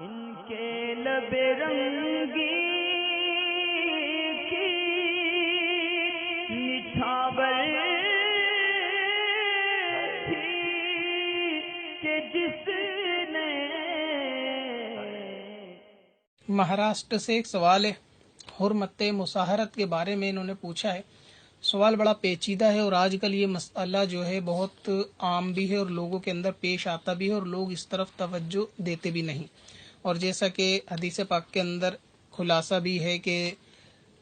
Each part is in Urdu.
ان کے لب رنگی کی نچھاور تھی کہ جس نے مہاراشٹر سے ایک سوال ہے، حرمت مصاہرت کے بارے میں انہوں نے پوچھا ہے۔ سوال بڑا پیچیدہ ہے اور آج کل یہ مسئلہ جو ہے بہت عام بھی ہے اور لوگوں کے اندر پیش آتا بھی ہے اور لوگ اس طرف توجہ دیتے بھی نہیں۔ اور جیسا کہ حدیث پاک کے اندر خلاصہ بھی ہے کہ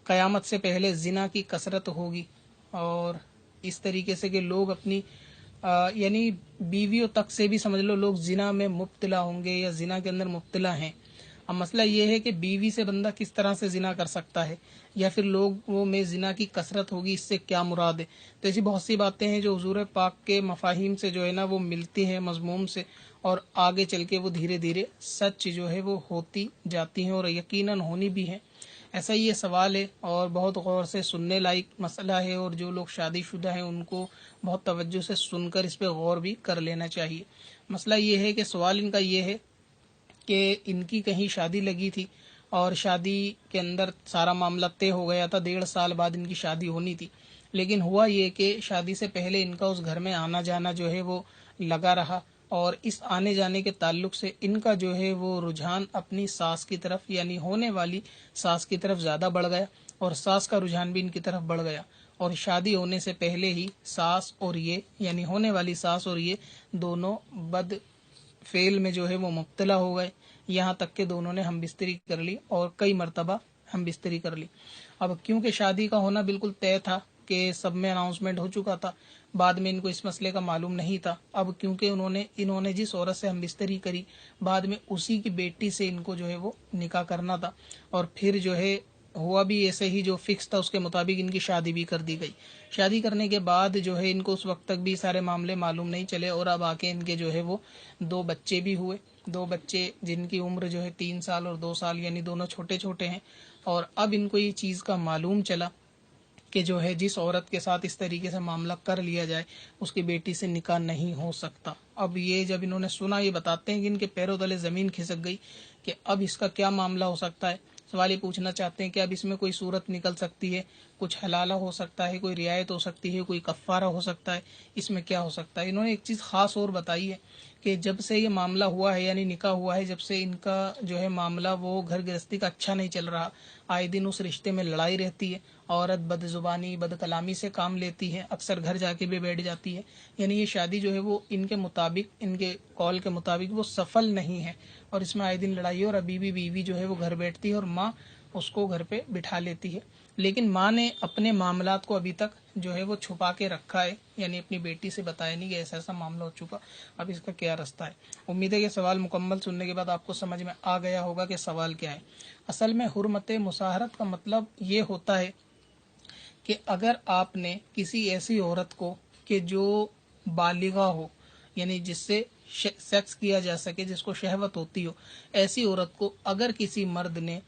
قیامت سے پہلے زنا کی کثرت ہوگی، اور اس طریقے سے کہ لوگ اپنی یعنی بیویوں تک سے بھی سمجھ لو لوگ زنا میں مبتلا ہوں گے یا زنا کے اندر مبتلا ہیں۔ اب مسئلہ یہ ہے کہ بیوی سے بندہ کس طرح سے زنا کر سکتا ہے، یا پھر لوگوں میں زنا کی کثرت ہوگی، اس سے کیا مراد ہے۔ تو ایسی بہت سی باتیں ہیں جو حضور پاک کے مفاہیم سے جو ہے نا وہ ملتی ہیں مضمون سے، اور آگے چل کے وہ دھیرے دھیرے سچ جو ہے وہ ہوتی جاتی ہیں اور یقیناً ہونی بھی ہیں۔ ایسا ہی یہ سوال ہے اور بہت غور سے سننے لائق مسئلہ ہے، اور جو لوگ شادی شدہ ہیں ان کو بہت توجہ سے سن کر اس پہ غور بھی کر لینا چاہیے۔ مسئلہ یہ ہے کہ سوال ان کا یہ ہے کہ ان کی کہیں شادی لگی تھی اور شادی کے اندر سارا معاملہ طے ہو گیا تھا، 1.5 سال بعد ان کی شادی ہونی تھی، لیکن ہوا یہ کہ شادی سے پہلے ان کا اس گھر میں آنا جانا جو ہے وہ لگا رہا، اور اس آنے جانے کے تعلق سے ان کا جو ہے وہ رجحان اپنی ساس کی طرف یعنی ہونے والی ساس کی طرف زیادہ بڑھ گیا، اور ساس کا رجحان بھی ان کی طرف بڑھ گیا، اور شادی ہونے سے پہلے ہی ساس اور یہ یعنی ہونے والی ساس اور یہ دونوں بد فعل میں جو ہے وہ مبتلا ہو گئے، یہاں تک کہ دونوں نے ہم بستری کر لی اور کئی مرتبہ ہم بستری کر لی۔ اب کیونکہ شادی کا ہونا بالکل طے تھا کہ سب میں اناؤنسمنٹ ہو چکا تھا، بعد میں ان کو اس مسئلے کا معلوم نہیں تھا۔ اب کیونکہ انہوں نے جس عورت سے ہم بستری کری بعد میں اسی کی بیٹی سے ان کو جو ہے وہ نکاح کرنا تھا، اور پھر جو ہے ہوا بھی ایسے ہی جو فکس تھا اس کے مطابق ان کی شادی بھی کر دی گئی۔ شادی کرنے کے بعد جو ہے ان کو اس وقت تک بھی سارے معاملے معلوم نہیں چلے، اور اب آ کے ان کے جو ہے وہ 2 بچے بھی ہوئے، 2 بچے جن کی عمر جو ہے 3 سال اور 2 سال یعنی دونوں چھوٹے چھوٹے ہیں، اور اب ان کو یہ چیز کا معلوم چلا کہ جو ہے جس عورت کے ساتھ اس طریقے سے معاملہ کر لیا جائے اس کی بیٹی سے نکاح نہیں ہو سکتا۔ اب یہ جب انہوں نے سنا، یہ بتاتے ہیں کہ ان کے پیروں تلے زمین کھسک گئی کہ اب اس کا کیا معاملہ ہو سکتا ہے۔ سوال یہ پوچھنا چاہتے ہیں کہ اب اس میں کوئی صورت نکل سکتی ہے، کچھ حلالہ ہو سکتا ہے، کوئی رعایت ہو سکتی ہے، کوئی کفارہ ہو سکتا ہے، اس میں کیا ہو سکتا ہے۔ انہوں نے ایک چیز خاص اور بتائی ہے کہ جب سے یہ معاملہ ہوا ہے یعنی نکاح ہوا ہے، جب سے ان کا جو ہے معاملہ وہ گھر گرہستی کا اچھا نہیں چل رہا، آئے دن اس رشتے میں لڑائی رہتی ہے، عورت بد زبانی بد کلامی سے کام لیتی ہے، اکثر گھر جا کے بھی بیٹھ جاتی ہے، یعنی یہ شادی جو ہے وہ ان کے مطابق ان کے قول کے مطابق وہ سفل نہیں ہے، اور اس میں آئے دن لڑائی ہے، اور ابھی بھی بیوی جو ہے وہ گھر بیٹھتی ہے اور ماں اس کو گھر پہ بٹھا لیتی ہے، لیکن ماں نے اپنے معاملات کو ابھی تک جو ہے وہ چھپا کے رکھا ہے، یعنی اپنی بیٹی سے بتایا نہیں کہ ایسا ایسا معاملہ ہو چکا، اب اس کا کیا رستہ ہے۔ امید ہے کہ سوال مکمل سننے کے بعد آپ کو سمجھ میں آ گیا ہوگا کہ سوال کیا ہے۔ اصل میں حرمت مصاہرت کا مطلب یہ ہوتا ہے کہ اگر آپ نے کسی ایسی عورت کو کہ جو بالغہ ہو یعنی جس سے سیکس کیا جا سکے، جس کو شہوت ہوتی ہو، ایسی عورت کو اگر کسی مرد نے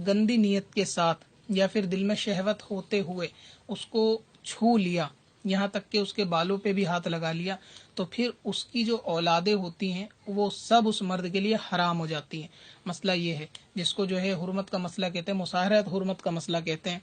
گندی نیت کے ساتھ یا پھر دل میں شہوت ہوتے ہوئے اس کو چھو لیا، یہاں تک کہ اس کے بالوں پہ بھی ہاتھ لگا لیا، تو پھر اس کی جو اولادیں ہوتی ہیں وہ سب اس مرد کے لیے حرام ہو جاتی ہیں۔ مسئلہ یہ ہے جس کو جو ہے حرمت کا مسئلہ کہتے ہیں، مصاہرت حرمت کا مسئلہ کہتے ہیں۔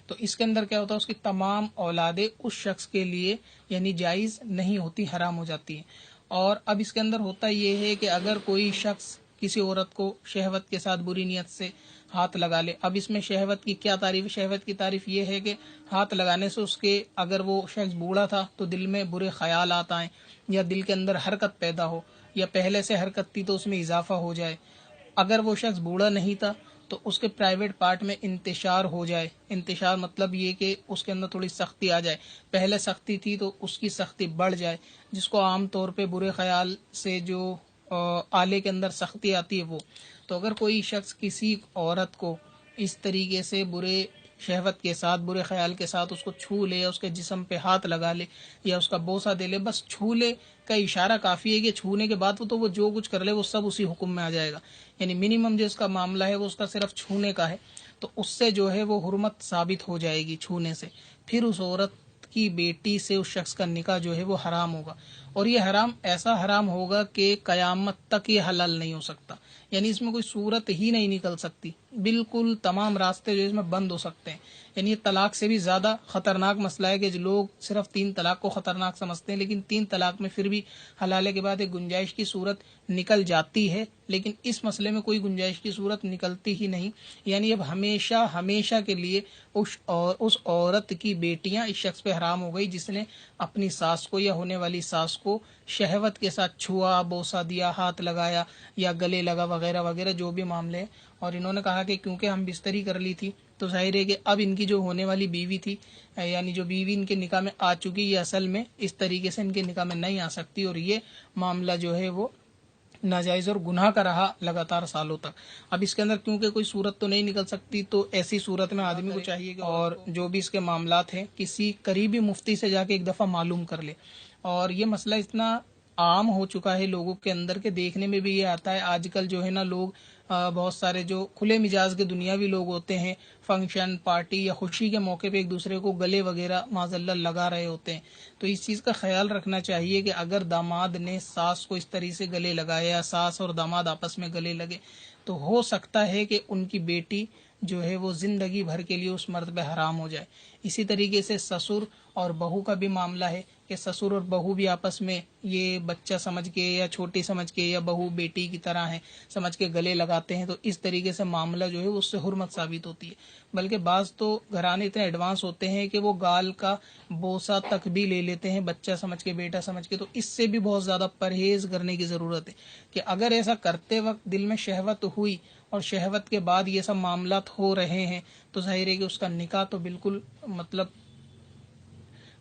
تو اس کے اندر کیا ہوتا ہے، اس کی تمام اولادیں اس شخص کے لیے یعنی جائز نہیں ہوتی، حرام ہو جاتی ہیں۔ اور اب اس کے اندر ہوتا یہ ہے کہ اگر کوئی شخص کسی عورت کو شہوت کے ساتھ بری نیت سے ہاتھ لگا لے، اب اس میں شہوت کی کیا تعریف ہے؟ شہوت کی تعریف یہ ہے کہ ہاتھ لگانے سے اس کے اگر وہ شخص بوڑھا تھا تو دل میں برے خیالات آئیں، یا دل کے اندر حرکت پیدا ہو، یا پہلے سے حرکت تھی تو اس میں اضافہ ہو جائے۔ اگر وہ شخص بوڑھا نہیں تھا تو اس کے پرائیویٹ پارٹ میں انتشار ہو جائے۔ انتشار مطلب یہ کہ اس کے اندر تھوڑی سختی آ جائے، پہلے سختی تھی تو اس کی سختی بڑھ جائے، جس کو عام طور پہ برے خیال سے جو آلے کے اندر سختی آتی ہے وہ۔ تو اگر کوئی شخص کسی عورت کو اس طریقے سے برے شہوت کے ساتھ برے خیال کے ساتھ اس کو چھو لے، یا اس کے جسم پہ ہاتھ لگا لے، یا اس کا بوسہ دے لے، بس چھو لے کا اشارہ کافی ہے کہ چھونے کے بعد تو وہ جو کچھ کر لے وہ سب اسی حکم میں آ جائے گا، یعنی منیمم جو اس کا معاملہ ہے وہ اس کا صرف چھونے کا ہے، تو اس سے جو ہے وہ حرمت ثابت ہو جائے گی چھونے سے، پھر اس عورت کی بیٹی سے اس شخص کا نکاح جو ہے وہ حرام ہوگا۔ اور یہ حرام ایسا حرام ہوگا کہ قیامت تک یہ حلال نہیں ہو سکتا، یعنی اس میں کوئی صورت ہی نہیں نکل سکتی، بالکل تمام راستے جو اس میں بند ہو سکتے ہیں۔ یعنی یہ طلاق سے بھی زیادہ خطرناک مسئلہ ہے کہ جو لوگ صرف 3 طلاق کو خطرناک سمجھتے ہیں، لیکن 3 طلاق میں پھر بھی حلالے کے بعد ایک گنجائش کی صورت نکل جاتی ہے، لیکن اس مسئلے میں کوئی گنجائش کی صورت نکلتی ہی نہیں۔ یعنی اب ہمیشہ ہمیشہ کے لیے اس عورت کی بیٹیاں اس شخص پہ حرام ہو گئی جس نے اپنی ساس کو یا ہونے والی ساس کو شہوت کے ساتھ چھوا، بوسہ دیا، ہاتھ لگایا یا گلے لگا وغیرہ وغیرہ جو بھی معاملے ہیں۔ اور انہوں نے کہا کہ کیونکہ ہم بستری کر لی تھی تو ظاہر ہے کہ اب ان کی جو ہونے والی بیوی تھی، یعنی جو بیوی ان کے نکاح میں آ چکی، یہ اصل میں اس طریقے سے ان کے نکاح میں نہیں آ سکتی، اور یہ معاملہ جو ہے وہ ناجائز اور گناہ کا رہا لگاتار سالوں تک۔ اب اس کے اندر کیونکہ کوئی صورت تو نہیں نکل سکتی، تو ایسی صورت میں آدمی کو چاہیے کہ اور جو بھی اس کے معاملات ہیں کسی قریبی مفتی سے جا کے ایک دفعہ معلوم کر لے۔ اور یہ مسئلہ اتنا عام ہو چکا ہے لوگوں کے اندر کہ دیکھنے میں بھی یہ آتا ہے آج کل جو ہے نا لوگ بہت سارے جو کھلے مزاج کے دنیاوی لوگ ہوتے ہیں، فنکشن پارٹی یا خوشی کے موقع پہ ایک دوسرے کو گلے وغیرہ معاذ اللہ لگا رہے ہوتے ہیں۔ تو اس چیز کا خیال رکھنا چاہیے کہ اگر داماد نے ساس کو اس طریقے سے گلے لگایا یا ساس اور داماد آپس میں گلے لگے تو ہو سکتا ہے کہ ان کی بیٹی جو ہے وہ زندگی بھر کے لیے اس مرد پہ حرام ہو جائے۔ اسی طریقے سے سسر اور بہو کا بھی معاملہ ہے کہ سسر اور بہو بھی آپس میں یہ بچہ سمجھ کے یا چھوٹی سمجھ کے یا بہو بیٹی کی طرح ہے سمجھ کے گلے لگاتے ہیں، تو اس طریقے سے معاملہ جو ہے اس سے حرمت ثابت ہوتی ہے۔ بلکہ بعض تو گھرانے اتنے ایڈوانس ہوتے ہیں کہ وہ گال کا بوسہ تک بھی لے لیتے ہیں بچہ سمجھ کے، بیٹا سمجھ کے۔ تو اس سے بھی بہت زیادہ پرہیز کرنے کی ضرورت ہے کہ اگر ایسا کرتے وقت دل میں شہوت ہوئی اور شہوت کے بعد یہ سب معاملات ہو رہے ہیں تو ظاہر ہے کہ اس کا نکاح تو بالکل مطلب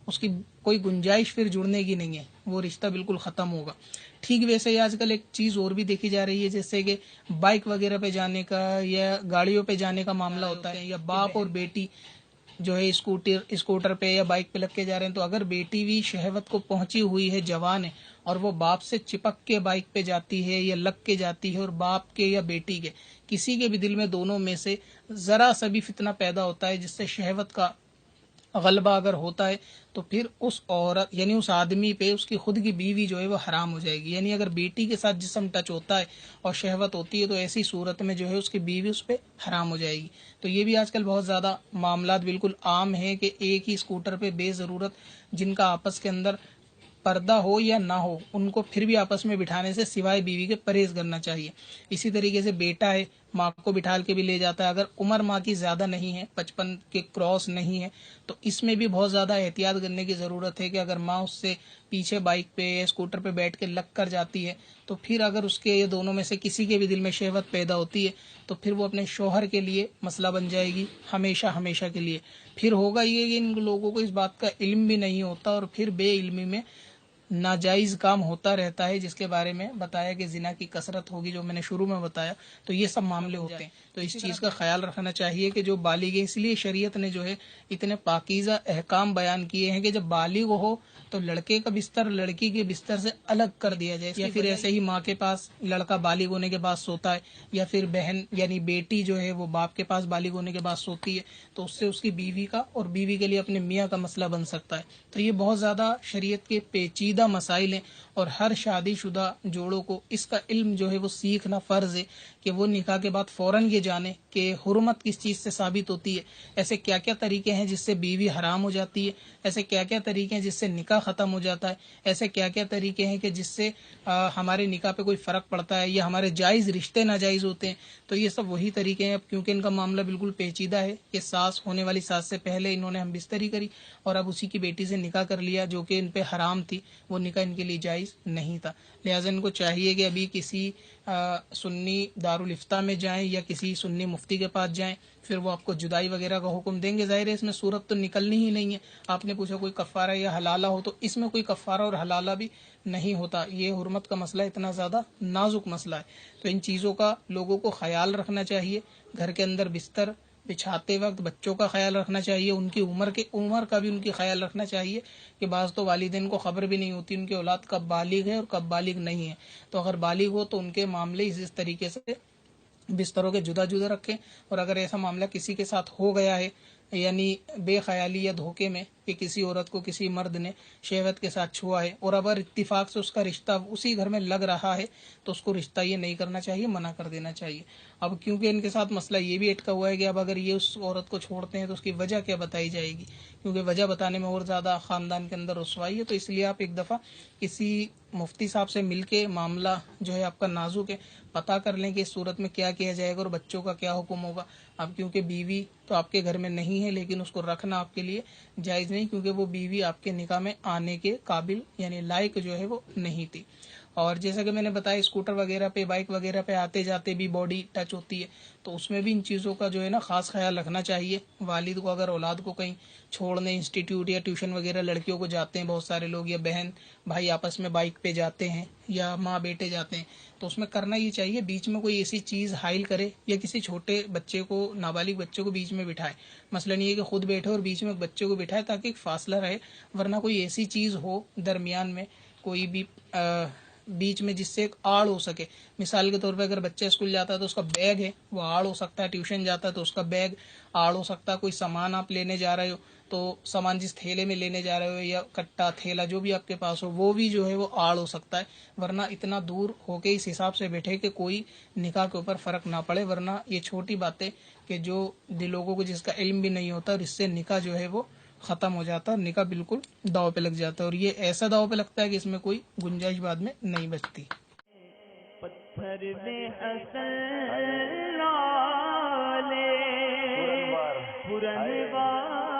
اس کی کوئی گنجائش پھر جڑنے کی نہیں ہے، وہ رشتہ بالکل ختم ہوگا۔ ٹھیک ویسے ہی آج کل ایک چیز اور بھی دیکھی جا رہی ہے، جیسے کہ بائک وغیرہ پہ جانے کا یا گاڑیوں پہ جانے کا معاملہ ہوتا ہے، یا باپ اور بیٹی جو ہے اسکوٹر پہ یا بائک پہ لگ کے جا رہے ہیں، تو اگر بیٹی بھی شہوت کو پہنچی ہوئی ہے، جوان ہے، اور وہ باپ سے چپک کے بائک پہ جاتی ہے یا لگ کے جاتی ہے، اور باپ کے یا بیٹی کے کسی کے بھی دل میں دونوں میں سے ذرا سا بھی فتنہ پیدا ہوتا ہے جس سے شہوت کا غلبہ اگر ہوتا ہے تو پھر اس عورت یعنی اس آدمی پہ اس کی خود کی بیوی جو ہے وہ حرام ہو جائے گی۔ یعنی اگر بیٹی کے ساتھ جسم ٹچ ہوتا ہے اور شہوت ہوتی ہے تو ایسی صورت میں جو ہے اس کی بیوی اس پہ حرام ہو جائے گی۔ تو یہ بھی آج کل بہت زیادہ معاملات بالکل عام ہیں کہ ایک ہی اسکوٹر پہ بے ضرورت جن کا آپس کے اندر پردہ ہو یا نہ ہو ان کو پھر بھی آپس میں بٹھانے سے سوائے بیوی کے پرہیز کرنا چاہیے۔ اسی طریقے سے بیٹا ہے، ماں کو بٹھال کے بھی لے جاتا ہے، اگر عمر ماں کی زیادہ نہیں ہے، 55 کے کراس نہیں ہے، تو اس میں بھی بہت زیادہ احتیاط کرنے کی ضرورت ہے کہ اگر ماں اس سے پیچھے بائک پہ یا اسکوٹر پہ بیٹھ کے لگ کر جاتی ہے تو پھر اگر اس کے یہ دونوں میں سے کسی کے بھی دل میں شہوت پیدا ہوتی ہے تو پھر وہ اپنے شوہر کے لیے مسئلہ بن جائے گی ہمیشہ ہمیشہ کے لیے۔ پھر ہوگا یہ کہ ان لوگوں کو اس بات کا علم بھی نہیں ہوتا اور پھر بے علمی میں ناجائز کام ہوتا رہتا ہے، جس کے بارے میں بتایا کہ زنا کی کثرت ہوگی جو میں نے شروع میں بتایا، تو یہ سب معاملے ہوتے ہیں۔ تو اس چیز کا خیال رکھنا چاہیے کہ جو بالغ ہے، اس لیے شریعت نے جو ہے اتنے پاکیزہ احکام بیان کیے ہیں کہ جب بالغ ہو تو لڑکے کا بستر لڑکی کے بستر سے الگ کر دیا جائے، یا پھر ایسے ہی ماں کے پاس لڑکا بالغ ہونے کے بعد سوتا ہے، یا پھر بہن یعنی بیٹی جو ہے وہ باپ کے پاس بالغ ہونے کے بعد سوتی ہے، تو اس سے اس کی بیوی کا اور بیوی کے لیے اپنے میاں کا مسئلہ بن سکتا ہے۔ تو یہ بہت زیادہ شریعت کے پیچیدہ مسائل ہیں اور ہر شادی شدہ جوڑوں کو اس کا علم جو ہے وہ سیکھنا فرض ہے کہ وہ نکاح کے بعد فوراً یہ جانے کہ حرمت کس چیز سے ثابت ہوتی ہے، ایسے کیا کیا طریقے ہیں جس سے بیوی حرام ہو جاتی ہے، ایسے کیا کیا طریقے ہیں جس سے نکاح ختم ہو جاتا ہے، ایسے کیا کیا طریقے ہیں کہ جس سے ہمارے نکاح پہ کوئی فرق پڑتا ہے یا ہمارے جائز رشتے ناجائز ہوتے ہیں۔ تو یہ سب وہی طریقے ہیں، اب کیونکہ ان کا معاملہ بالکل پیچیدہ ہے کہ ساس ہونے والی ساس سے پہلے انہوں نے ہم بستری کری اور اب اسی کی بیٹی سے نکاح کر لیا جو کہ ان پہ حرام تھی، وہ نکاح ان کے لیے جائز نہیں تھا۔ لہٰذا ان کو چاہیے کہ ابھی کسی سنی دارالفتہ میں جائیں یا کسی سنی مفتی کے پاس جائیں، پھر وہ آپ کو جدائی وغیرہ کا حکم دیں گے۔ ظاہر ہے اس میں صورت تو نکلنی ہی نہیں ہے۔ آپ نے پوچھا کوئی کفارہ یا حلالہ ہو، تو اس میں کوئی کفارہ اور حلالہ بھی نہیں ہوتا۔ یہ حرمت کا مسئلہ اتنا زیادہ نازک مسئلہ ہے، تو ان چیزوں کا لوگوں کو خیال رکھنا چاہیے۔ گھر کے اندر بستر بچھاتے وقت بچوں کا خیال رکھنا چاہیے، ان کی عمر کا بھی ان کی خیال رکھنا چاہیے کہ بعض تو والدین کو خبر بھی نہیں ہوتی ان کی اولاد کب بالغ ہے اور کب بالغ نہیں ہے، تو اگر بالغ ہو تو ان کے معاملے اس طریقے سے بستروں کے جدا جدا رکھیں، اور اگر ایسا معاملہ کسی کے ساتھ ہو گیا ہے یعنی بے خیالی یا دھوکے میں کہ کسی عورت کو کسی مرد نے شہوت کے ساتھ چھوا ہے اور اگر اتفاق سے اس کا رشتہ اسی گھر میں لگ رہا ہے تو اس کو رشتہ یہ نہیں کرنا چاہیے، منع کر دینا چاہیے۔ اب کیونکہ ان کے ساتھ مسئلہ یہ بھی اٹکا ہوا ہے کہ اب اگر یہ اس عورت کو چھوڑتے ہیں تو اس کی وجہ کیا بتائی جائے گی، کیونکہ وجہ بتانے میں اور زیادہ خاندان کے اندر رسوائی ہے۔ تو اس لیے آپ ایک دفعہ کسی مفتی صاحب سے مل کے معاملہ جو ہے آپ کا نازک ہے، پتہ کر لیں کہ اس صورت میں کیا کیا جائے گا اور بچوں کا کیا حکم ہوگا۔ اب کیونکہ بیوی تو آپ کے گھر میں نہیں ہے، لیکن اس کو رکھنا آپ کے لیے جائز نہیں، کیونکہ وہ بیوی آپ کے نکاح میں آنے کے قابل یعنی لائق جو ہے وہ نہیں تھی۔ اور جیسا کہ میں نے بتایا اسکوٹر وغیرہ پہ، بائک وغیرہ پہ آتے جاتے بھی باڈی ٹچ ہوتی ہے، تو اس میں بھی ان چیزوں کا جو ہے نا خاص خیال رکھنا چاہیے۔ والد کو اگر اولاد کو کہیں چھوڑنے انسٹیٹیوٹ یا ٹیوشن وغیرہ لڑکیوں کو جاتے ہیں بہت سارے لوگ، یا بہن بھائی آپس میں بائک پہ جاتے ہیں یا ماں بیٹے جاتے ہیں، تو اس میں کرنا یہ چاہیے بیچ میں کوئی ایسی چیز حائل کرے یا کسی چھوٹے بچے کو، نابالغ بچے کو بیچ میں بٹھائے۔ مثلا یہ کہ خود بیٹھے اور بیچ میں بچے کو بٹھائے تاکہ ایک فاصلہ رہے، ورنہ کوئی ایسی چیز ہو درمیان میں کوئی بھی بیچ میں جس سے ایک آڑ ہو سکے۔ مثال کے طور پہ اگر بچہ اسکول جاتا ہے تو اس کا بیگ ہے وہ آڑ ہو سکتا ہے، ٹیوشن جاتا ہے تو اس کا بیگ آڑ ہو سکتا ہے، کوئی سامان آپ لینے جا رہے ہو تو سامان جس تھیلے میں لینے جا رہے ہو یا کٹا تھیلا جو بھی آپ کے پاس ہو وہ بھی جو ہے وہ آڑ ہو سکتا ہے، ورنہ اتنا دور ہو کے اس حساب سے بیٹھے کہ کوئی نکاح کے اوپر فرق نہ پڑے، ورنہ یہ چھوٹی باتیں کہ جو لوگوں کو جس کا علم بھی نہیں ہوتا اور اس سے نکاح جو ہے وہ ختم ہو جاتا ہے، نکاح بالکل داؤ پہ لگ جاتا ہے، اور یہ ایسا داؤ پہ لگتا ہے کہ اس میں کوئی گنجائش بعد میں نہیں بچتی۔ پتھر میں حسن لالے پرنوار